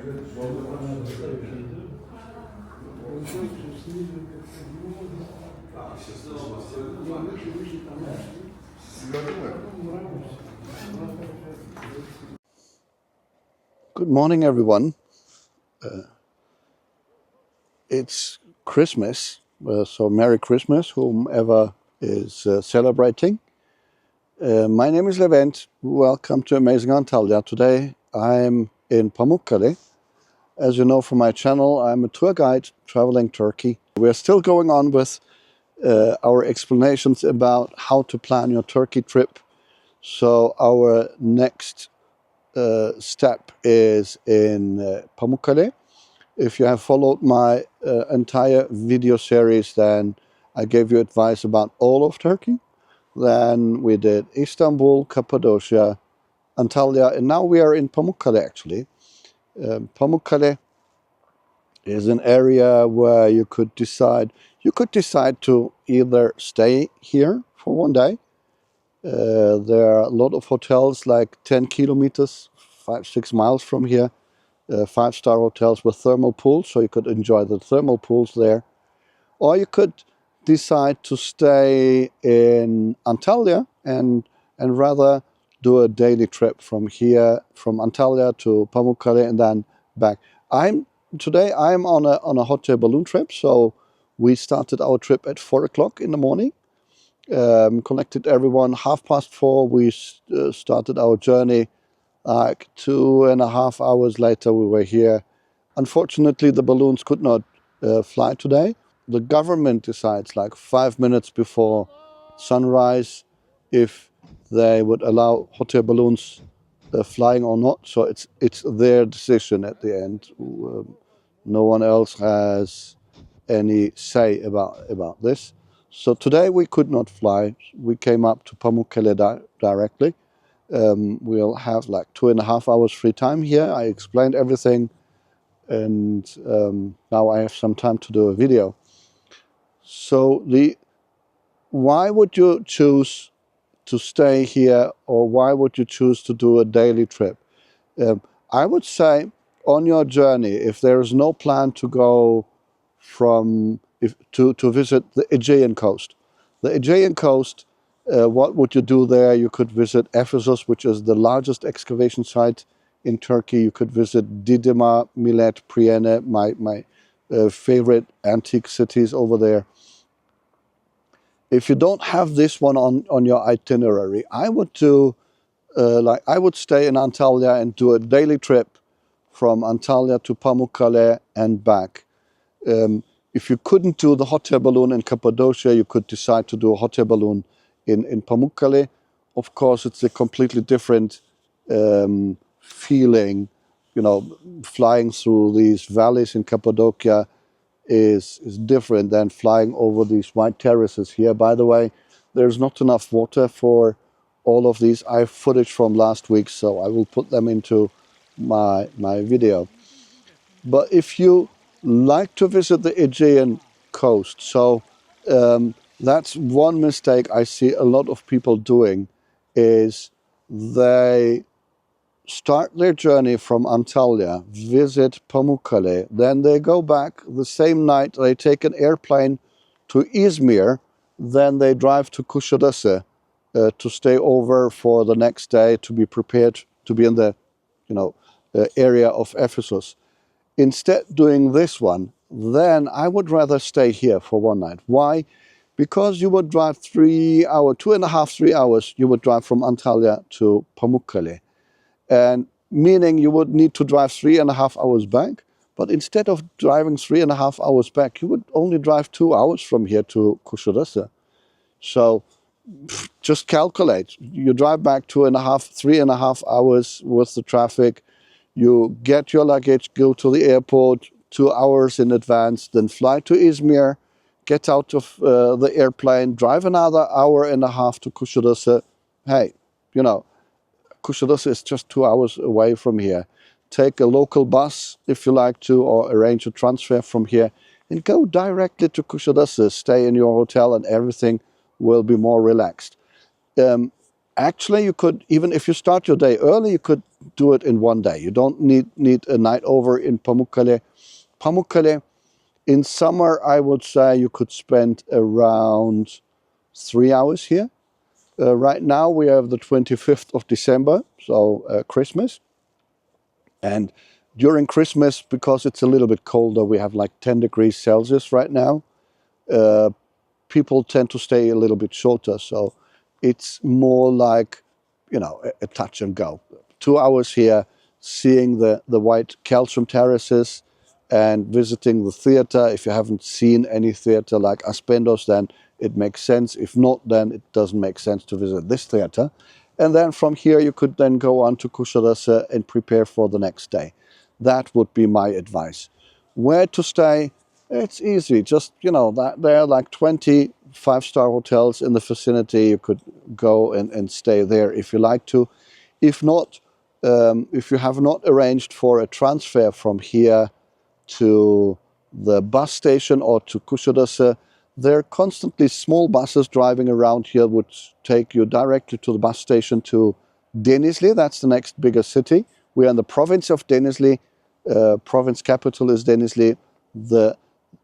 Good morning, everyone. It's Christmas, so Merry Christmas, whomever is celebrating. My name is Levent. Welcome to Amazing Antalya. Today I'm in Pamukkale. As you know from my channel, I'm a tour guide traveling Turkey. We're still going on with our explanations about how to plan your Turkey trip. So our next step is in Pamukkale. If you have followed my entire video series, then I gave you advice about all of Turkey. Then we did Istanbul, Cappadocia, Antalya, and now we are in Pamukkale actually. Pamukkale is an area where you could decide to either stay here for one day. There are a lot of hotels like 10 kilometers, 5-6 miles from here. 5-star hotels with thermal pools, so you could enjoy the thermal pools there. Or you could decide to stay in Antalya and rather do a daily trip from here, from Antalya to Pamukkale and then back. Today I'm on a hot air balloon trip, so we started our trip at 4 o'clock in the morning. Connected everyone 4:30. We started our journey. Like 2.5 hours later, we were here. Unfortunately, the balloons could not fly today. The government decides like 5 minutes before sunrise if they would allow hot air balloons flying or not. So it's their decision at the end. No one else has any say about this. So today we could not fly. We came up to Pamukkale directly. We'll have like 2.5 hours free time here. I explained everything, and now I have some time to do a video. So why would you choose to stay here, or why would you choose to do a daily trip? I would say on your journey, if there is no plan to go to visit the Aegean coast. The Aegean coast, what would you do there? You could visit Ephesus, which is the largest excavation site in Turkey. You could visit Didyma, Milet, Priene, my favorite antique cities over there. If you don't have this one on your itinerary, I would do I would stay in Antalya and do a daily trip from Antalya to Pamukkale and back. If you couldn't do the hot air balloon in Cappadocia, you could decide to do a hot air balloon in Pamukkale. Of course, it's a completely different feeling. You know, flying through these valleys in Cappadocia is different than flying over these white terraces here. By the way, there's not enough water for all of these. I have footage from last week, so I will put them into my video. But if you like to visit the Aegean coast, so that's one mistake I see a lot of people doing, is they start their journey from Antalya, visit Pamukkale, then they go back the same night, they take an airplane to Izmir, then they drive to Kuşadası to stay over for the next day, to be prepared to be in the area of Ephesus. Instead doing this one, then I would rather stay here for one night. Why? Because you would drive 3 hours, 2.5, 3 hours, you would drive from Antalya to Pamukkale. And meaning you would need to drive 3.5 hours back. But instead of driving 3.5 hours back, you would only drive 2 hours from here to Kuşadası. So just calculate. You drive back 3.5 hours with the traffic. You get your luggage, go to the airport 2 hours in advance, then fly to Izmir, get out of the airplane, drive another 1.5 hours to Kuşadası. Hey, Kuşadası is just 2 hours away from here. Take a local bus if you like to, or arrange a transfer from here and go directly to Kuşadası. Stay in your hotel and everything will be more relaxed. Actually, you could, even if you start your day early, you could do it in one day. You don't need a night over in Pamukkale. Pamukkale, in summer, I would say you could spend around 3 hours here. Right now, we have the 25th of December, so Christmas. And during Christmas, because it's a little bit colder, we have like 10 degrees Celsius right now. Uh, People tend to stay a little bit shorter. So it's more like, a touch and go. 2 hours here, seeing the white calcium terraces and visiting the theater. If you haven't seen any theater like Aspendos, then it makes sense. If not, then it doesn't make sense to visit this theater. And then from here, you could then go on to Kuşadası and prepare for the next day. That would be my advice. Where to stay? It's easy. Just, that there are like 20 five-star hotels in the vicinity. You could go and stay there if you like to. If not, if you have not arranged for a transfer from here to the bus station or to Kuşadası, there are constantly small buses driving around here which take you directly to the bus station to Denizli. That's the next biggest city. We are in the province of Denizli. Province capital is Denizli.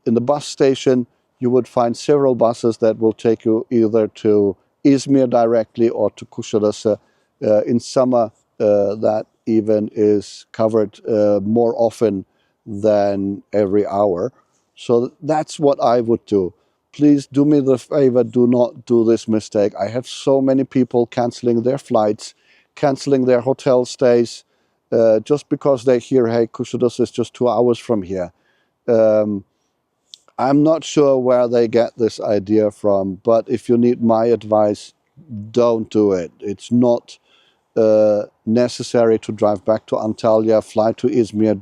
In the bus station, you would find several buses that will take you either to Izmir directly or to Kuşadası. In summer, that even is covered more often than every hour. So that's what I would do. Please do me the favor, do not do this mistake. I have so many people canceling their flights, canceling their hotel stays, just because they hear, hey, Kuşadası is just 2 hours from here. I'm not sure where they get this idea from, but if you need my advice, don't do it. It's not necessary to drive back to Antalya, fly to Izmir,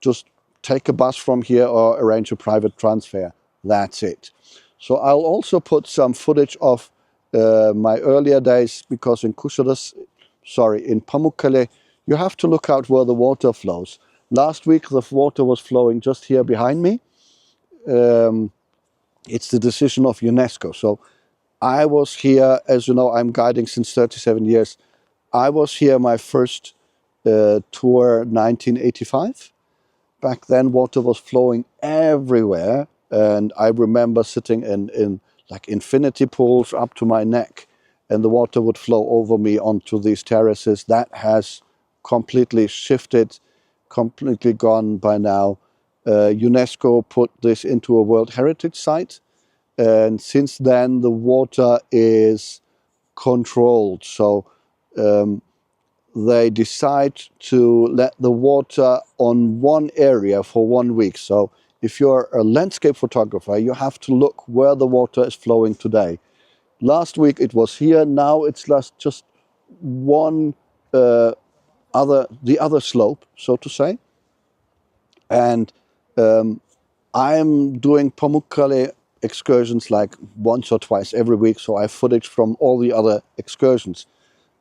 just take a bus from here or arrange a private transfer. That's it. So I'll also put some footage of my earlier days, because in in Pamukkale, you have to look out where the water flows. Last week, the water was flowing just here behind me. It's the decision of UNESCO. So I was here, as you know, I'm guiding since 37 years. I was here my first tour 1985. Back then, water was flowing everywhere. And I remember sitting in like infinity pools up to my neck, and the water would flow over me onto these terraces. That has completely shifted, completely gone by now. UNESCO put this into a World Heritage Site. And since then, the water is controlled. So they decide to let the water on one area for 1 week. So if you're a landscape photographer, you have to look where the water is flowing today. Last week it was here. Now it's just one the other slope, so to say. And I'm doing Pamukkale excursions like once or twice every week, so I have footage from all the other excursions.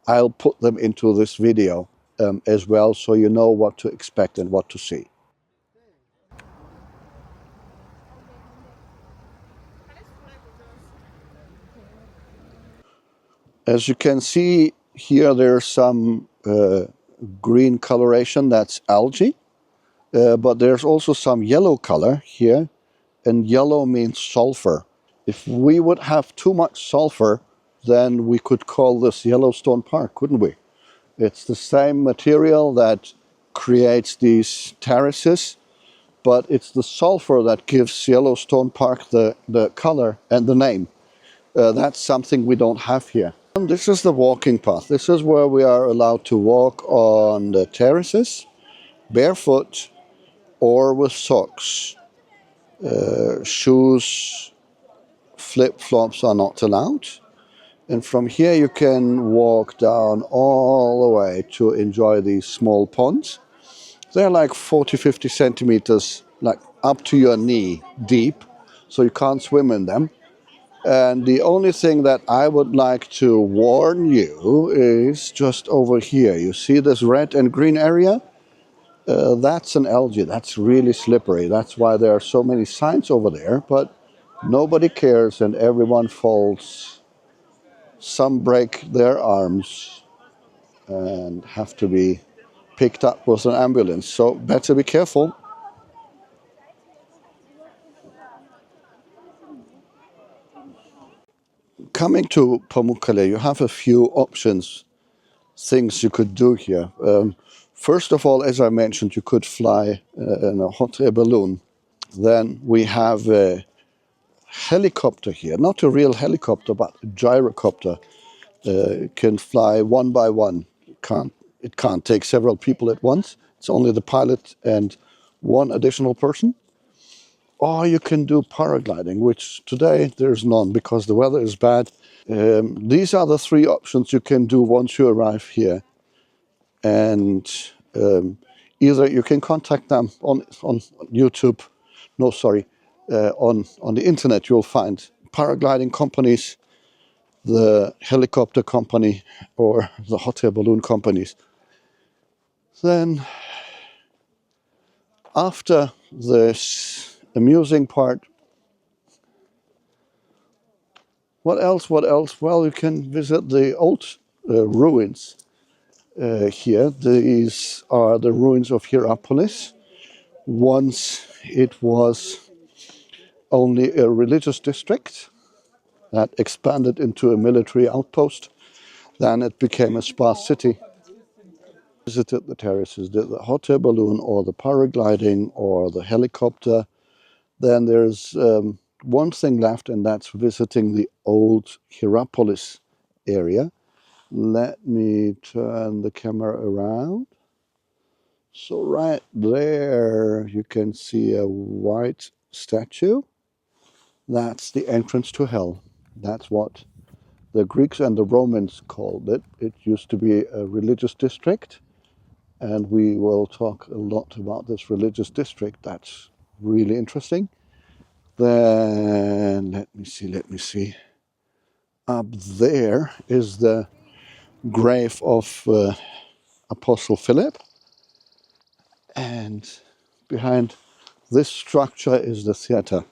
I'll put them into this video as well, so you know what to expect and what to see. As you can see here, there's some green coloration, that's algae, but there's also some yellow color here, and yellow means sulfur. If we would have too much sulfur, then we could call this Yellowstone Park, couldn't we? It's the same material that creates these terraces, but it's the sulfur that gives Yellowstone Park the color and the name. That's something we don't have here. And this is the walking path. This is where we are allowed to walk on the terraces, barefoot or with socks. Shoes, flip-flops are not allowed. And from here you can walk down all the way to enjoy these small ponds. They're like 40, 50 centimeters, like up to your knee deep, so you can't swim in them. And the only thing that I would like to warn you is just over here. You see this red and green area? That's an algae. That's really slippery. That's why there are so many signs over there, but nobody cares and everyone falls Some break their arms and have to be picked up with an ambulance, so better be careful. Coming to Pamukkale, you have a few options, things you could do here. First of all, as I mentioned, you could fly in a hot air balloon. Then we have a helicopter here, not a real helicopter, but a gyrocopter. It can fly one by one. It can't take several people at once. It's only the pilot and one additional person. Or you can do paragliding, which today there's none because the weather is bad. These are the three options you can do once you arrive here. And either you can contact them on YouTube, no, sorry, on the internet you'll find paragliding companies, the helicopter company, or the hot air balloon companies. Then, after this amusing part, what else? Well, you can visit the old ruins here. These are the ruins of Hierapolis. Once it was only a religious district that expanded into a military outpost. Then it became a spa city. Visited the terraces, did the hot air balloon or the paragliding or the helicopter. Then there's one thing left, and that's visiting the old Hierapolis area. Let me turn the camera around. So right there you can see a white statue. That's the entrance to hell. That's what the Greeks and the Romans called it. It used to be a religious district, and we will talk a lot about this religious district. That's really interesting. Then let me see. Up there is the grave of Apostle Philip, and behind this structure is the theater.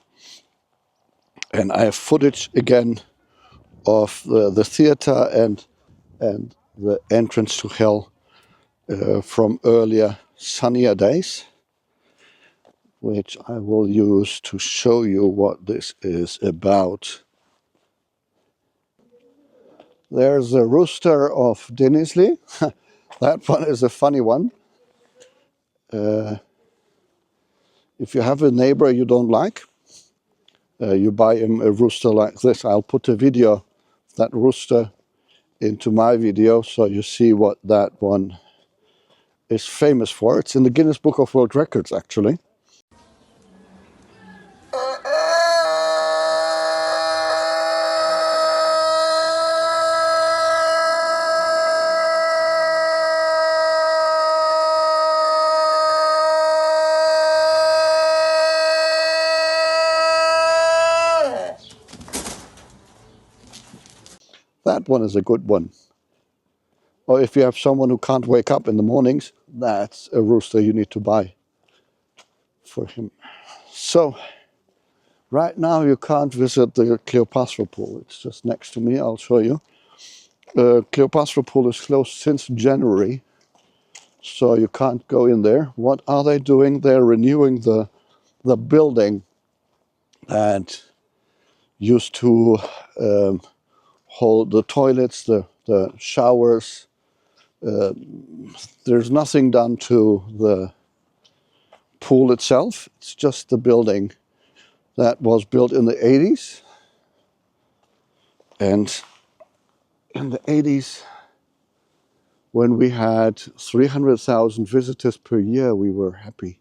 And I have footage again of the theater and the entrance to hell from earlier sunnier days, which I will use to show you what this is about. There's a rooster of Denizli. That one is a funny one. If you have a neighbor you don't like, you buy him a rooster like this. I'll put a video of that rooster into my video so you see what that one is famous for. It's in the Guinness Book of World Records, actually. That one is a good one. Or if you have someone who can't wake up in the mornings, that's a rooster you need to buy for him. So, right now you can't visit the Cleopatra Pool. It's just next to me, I'll show you. Cleopatra Pool is closed since January, so you can't go in there. What are they doing? They're renewing the building that used to hold the toilets, the showers. There's nothing done to the pool itself. It's just the building that was built in the 80s. And in the 80s, when we had 300,000 visitors per year, we were happy.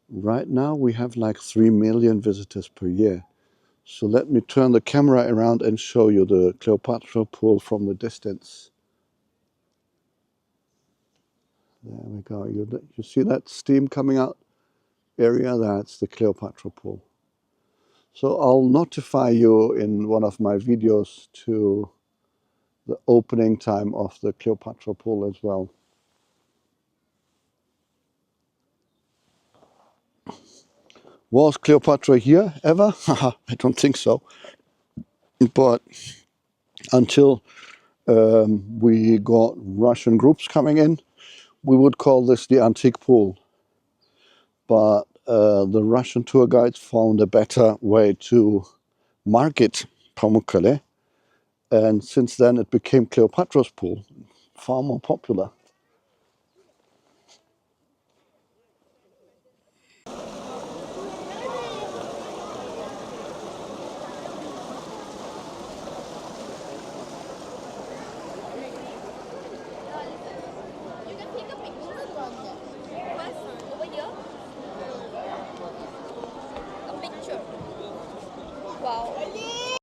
Right now, we have like 3 million visitors per year. So let me turn the camera around and show you the Cleopatra Pool from the distance. There we go. You see that steam coming out area? That's the Cleopatra Pool. So I'll notify you in one of my videos to the opening time of the Cleopatra Pool as well. Was Cleopatra here ever? I don't think so. But until we got Russian groups coming in. We would call this the antique pool. But the Russian tour guides found a better way to market Pamukkale. And since then it became Cleopatra's pool, far more popular.